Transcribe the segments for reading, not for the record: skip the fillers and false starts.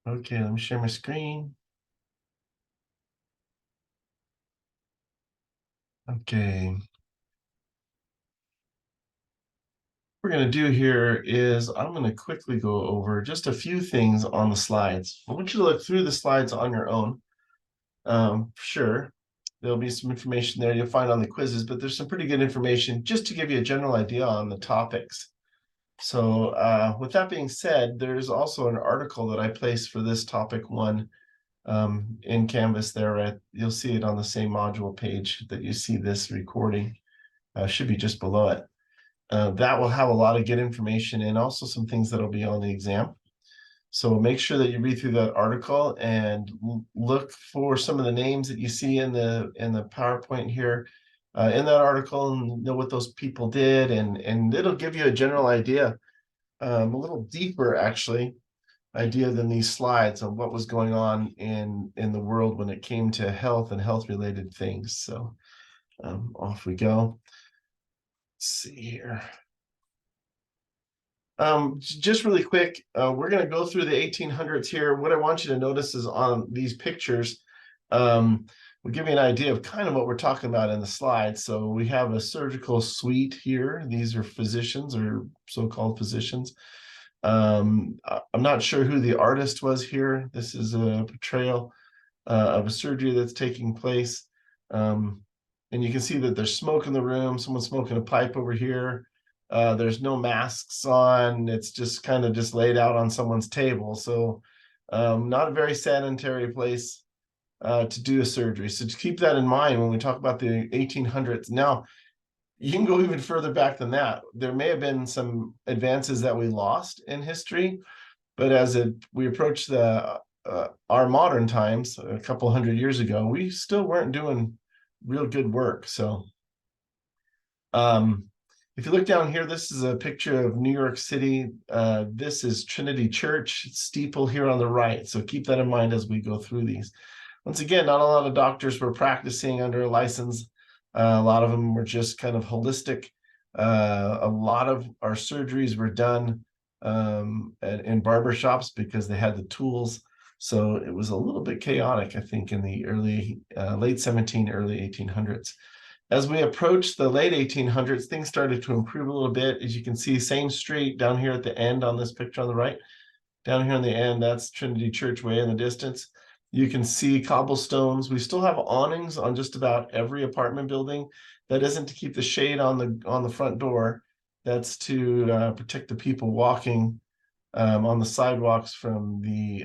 Okay, let me share my screen. Okay. What we're going to do here is I'm going to quickly go over just a few things on the slides. I want you to look through the slides on your own. Sure, there'll be some information there you'll find on the quizzes, but there's some pretty good information just to give you a general idea on the topics. So with that being said, there's also an article that I placed for this topic one in Canvas there. You'll see it on the same module page that you see this recording. Should be just below it. That will have a lot of good information and also some things that'll be on the exam. So make sure that you read through that article and look for some of the names that you see in the PowerPoint here in that article, and know what those people did, and it'll give you a general idea, a little deeper actually, idea than these slides on what was going on in the world when it came to health and health related things. So off we go. Let's see here. Just really quick, we're going to go through the 1800s here. What I want you to notice is on these pictures, we'll give you an idea of kind of what we're talking about in the slide. So we have a surgical suite here. These are physicians or so-called physicians. I'm not sure who the artist was here. This is a portrayal of a surgery that's taking place. And you can see that there's smoke in the room. Someone's smoking a pipe over here. There's no masks on. It's just kind of just laid out on someone's table. So not a very sanitary place to do a surgery. So just keep that in mind when we talk about the 1800s. Now, you can go even further back than that. There may have been some advances that we lost in history, but as we approach our modern times, a couple hundred years ago, we still weren't doing real good work. So if you look down here, this is a picture of New York City. This is Trinity Church steeple here on the right. So keep that in mind as we go through these. Once again, not a lot of doctors were practicing under a license. A lot of them were just kind of holistic. A lot of our surgeries were done in barber shops because they had the tools. So it was a little bit chaotic, I think, in the late 17, early 1800s. As we approached the late 1800s, things started to improve a little bit. As you can see, same street down here at the end on this picture on the right. Down here on the end, that's Trinity Church way in the distance. You can see cobblestones. We still have awnings on just about every apartment building. That isn't to keep the shade on the front door. That's to protect the people walking on the sidewalks from the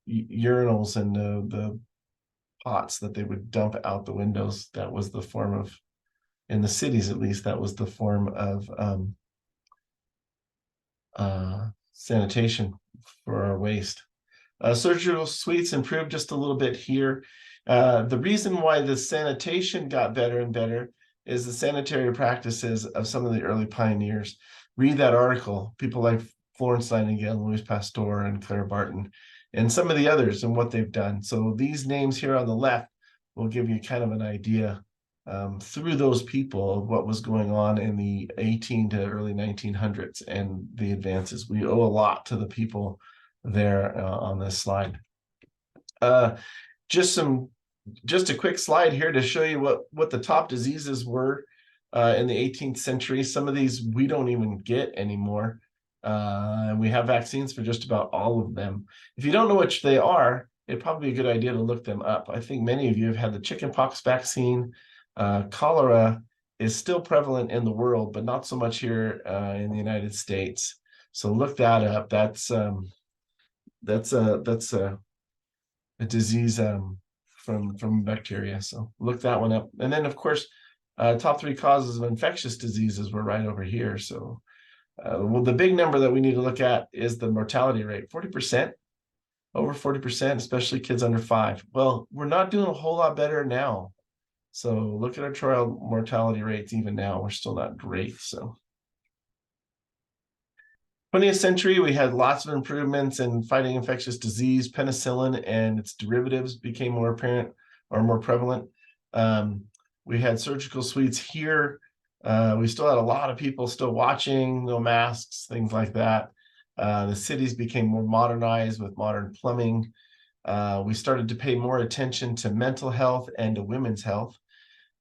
urinals and the pots that they would dump out the windows. That was the form of, in the cities at least, that was the form of sanitation for our waste. Surgical suites improved just a little bit here. The reason why the sanitation got better and better is the sanitary practices of some of the early pioneers. Read that article, people like Florence Nightingale, Louis Pasteur, and Clara Barton, and some of the others and what they've done. So these names here on the left will give you kind of an idea through those people of what was going on in the 18 to early 1900s and the advances. We owe a lot to the people there on this slide. Just a quick slide here to show you what the top diseases were in the 18th century. Some of these we don't even get anymore. And we have vaccines for just about all of them. If you don't know which they are, it'd probably be a good idea to look them up. I think many of you have had the chickenpox vaccine. Cholera is still prevalent in the world, but not so much here in the United States. So look that up. That's a disease from bacteria. So look that one up. And then of course, top 3 causes of infectious diseases were right over here. So well, the big number that we need to look at is the mortality rate, 40%, over 40%, especially kids under 5. Well, we're not doing a whole lot better now. So look at our trial mortality rates even now. We're still not great. So 20th century, we had lots of improvements in fighting infectious disease. Penicillin and its derivatives became more apparent or more prevalent. We had surgical suites here. We still had a lot of people still watching, no masks, things like that. The cities became more modernized with modern plumbing. We started to pay more attention to mental health and to women's health.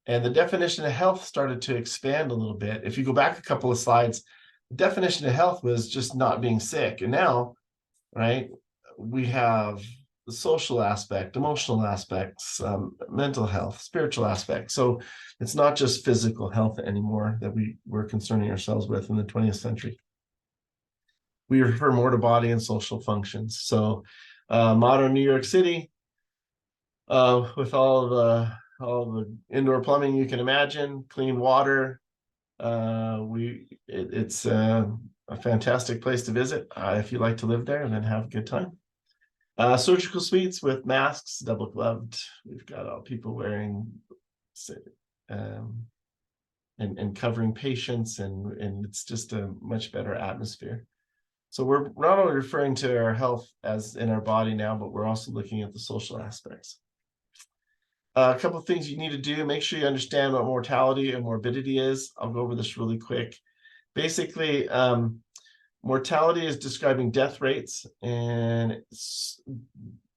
And the definition of health started to expand a little bit. If you go back a couple of slides, the definition of health was just not being sick. And now, right, we have the social aspect, emotional aspects, mental health, spiritual aspects. So it's not just physical health anymore that we're concerning ourselves with in the 20th century. We refer more to body and social functions. So modern New York City, with all the indoor plumbing you can imagine, clean water. It's a fantastic place to visit if you like to live there and then have a good time. Surgical suites with masks, double gloved. We've got all people wearing and covering patients, and it's just a much better atmosphere. So we're not only referring to our health as in our body now, but we're also looking at the social aspects. A couple of things you need to do: make sure you understand what mortality and morbidity is. I'll go over this really quick. Basically, mortality is describing death rates, and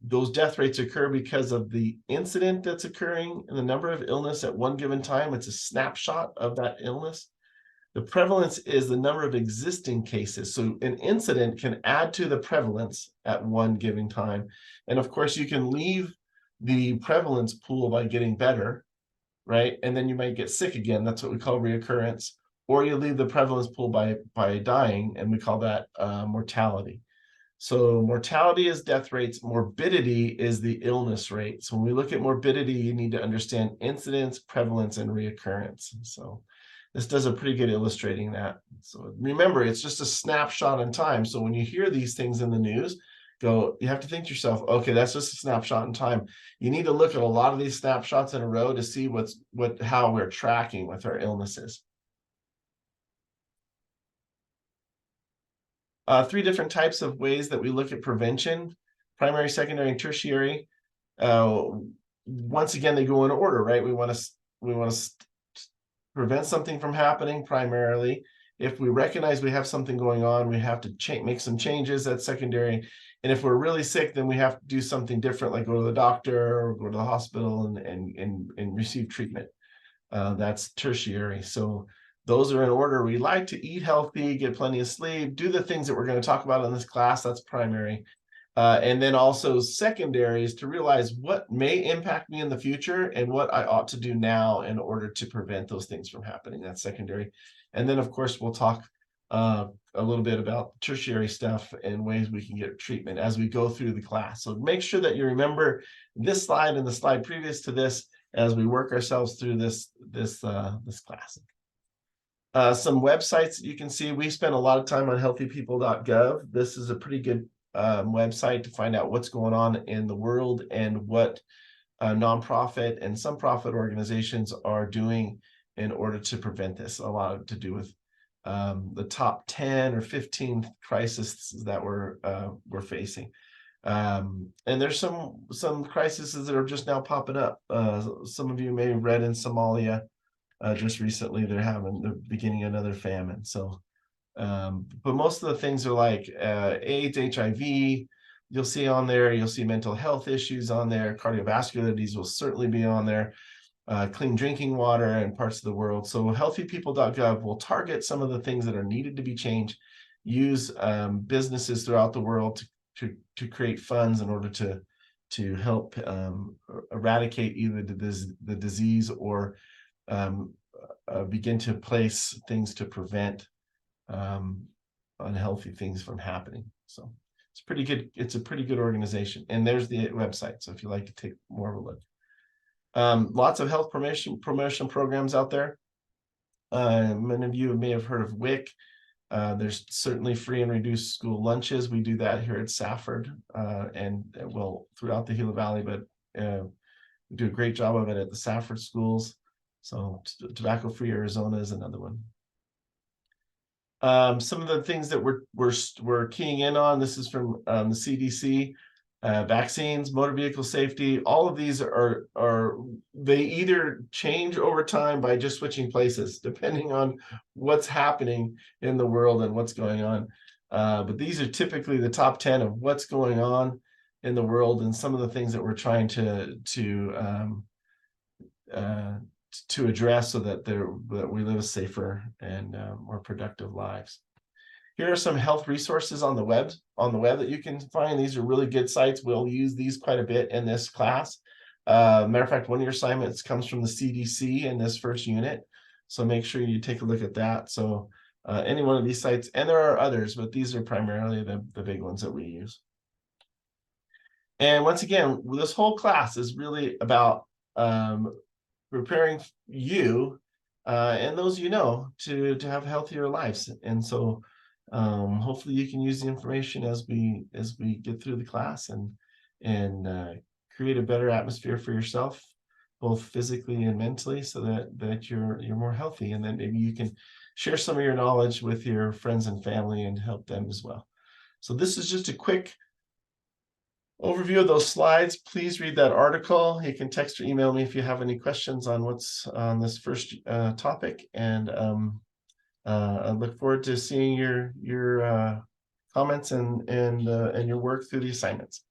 those death rates occur because of the incident that's occurring and the number of illness at one given time. It's a snapshot of that illness. The prevalence is the number of existing cases. So an incident can add to the prevalence at one given time. And of course, you can leave the prevalence pool by getting better, right? And then you might get sick again. That's what we call reoccurrence. Or you leave the prevalence pool by dying, and we call that mortality. So mortality is death rates. Morbidity is the illness rate. So when we look at morbidity, you need to understand incidence, prevalence, and reoccurrence. So this does a pretty good illustrating that. So remember, it's just a snapshot in time. So when you hear these things in the news, you have to think to yourself, okay, that's just a snapshot in time. You need to look at a lot of these snapshots in a row to see how we're tracking with our illnesses. 3 different types of ways that we look at prevention: primary, secondary, and tertiary. Once again, they go in order, right? We want to prevent something from happening primarily. If we recognize we have something going on, we have to make some changes. That's secondary. And if we're really sick, then we have to do something different, like go to the doctor or go to the hospital and receive treatment. That's tertiary. So those are in order. We like to eat healthy, get plenty of sleep, do the things that we're going to talk about in this class. That's primary. And then also secondary is to realize what may impact me in the future and what I ought to do now in order to prevent those things from happening. That's secondary. And then, of course, we'll talk a little bit about tertiary stuff and ways we can get treatment as we go through the class. So make sure that you remember this slide and the slide previous to this as we work ourselves through this class. Some websites that you can see. We spend a lot of time on healthypeople.gov. This is a pretty good website to find out what's going on in the world and what nonprofit and some profit organizations are doing in order to prevent this. A lot to do with the top 10 or 15 crises that we're facing. And there's some crises that are just now popping up. Some of you may have read in Somalia just recently they're beginning another famine. So but most of the things are like AIDS, HIV, you'll see on there. You'll see mental health issues on there. Cardiovascular disease will certainly be on there. Clean drinking water in parts of the world. So healthypeople.gov will target some of the things that are needed to be changed, use businesses throughout the world to create funds in order to help eradicate either the disease or begin to place things to prevent unhealthy things from happening. So it's pretty good. It's a pretty good organization. And there's the website. So if you'd like to take more of a look. Lots of health promotion programs out there. Many of you may have heard of WIC. There's certainly free and reduced school lunches. We do that here at Safford and well throughout the Gila Valley, but we do a great job of it at the Safford schools. So tobacco-free Arizona is another one. Some of the things that we're keying in on, this is from the CDC, vaccines, motor vehicle safety. All of these they either change over time by just switching places, depending on what's happening in the world and what's going on. But these are typically the top 10 of what's going on in the world and some of the things that we're trying uh, to address so that we live safer and more productive lives. Here are some health resources on the web that you can find. These are really good sites. We'll use these quite a bit in this class. Matter of fact, one of your assignments comes from the CDC in this first unit, so make sure you take a look at that. So any one of these sites, and there are others, but these are primarily the big ones that we use. And once again, this whole class is really about preparing you and those you know to have healthier lives. And so hopefully you can use the information as we get through the class and create a better atmosphere for yourself, both physically and mentally, so that you're more healthy, and then maybe you can share some of your knowledge with your friends and family and help them as well. So this is just a quick overview of those slides. Please read that article. You can text or email me if you have any questions on what's on this first topic, and I look forward to seeing your comments and your work through the assignments.